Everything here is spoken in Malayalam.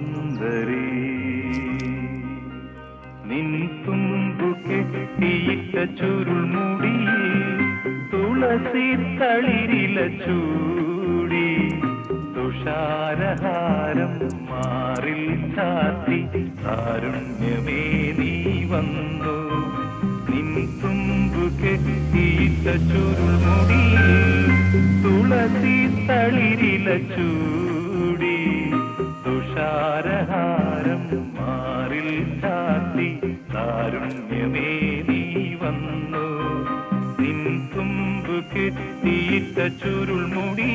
സുന്ദരി നിൻ തുമ്പു കെട്ടിയിട്ട ചുരുൾമുടി തുളസി തളിരില ചൂടി തുഷാരഹാരം മാറിൽ ചാത്തി കാരുണ്യമേ നീ വന്നു നിൻ തുമ്പു കെട്ടിയിട്ട ചുരുൾമുടി തുളസി തളിരില ചൂടി തുഷാരഹാരം മാറിൽ ചാത്തി കാരുണ്യമേ നീ വന്നു നിൻ തുമ്പു കെട്ടിയിട്ട ചുരുൾമുടി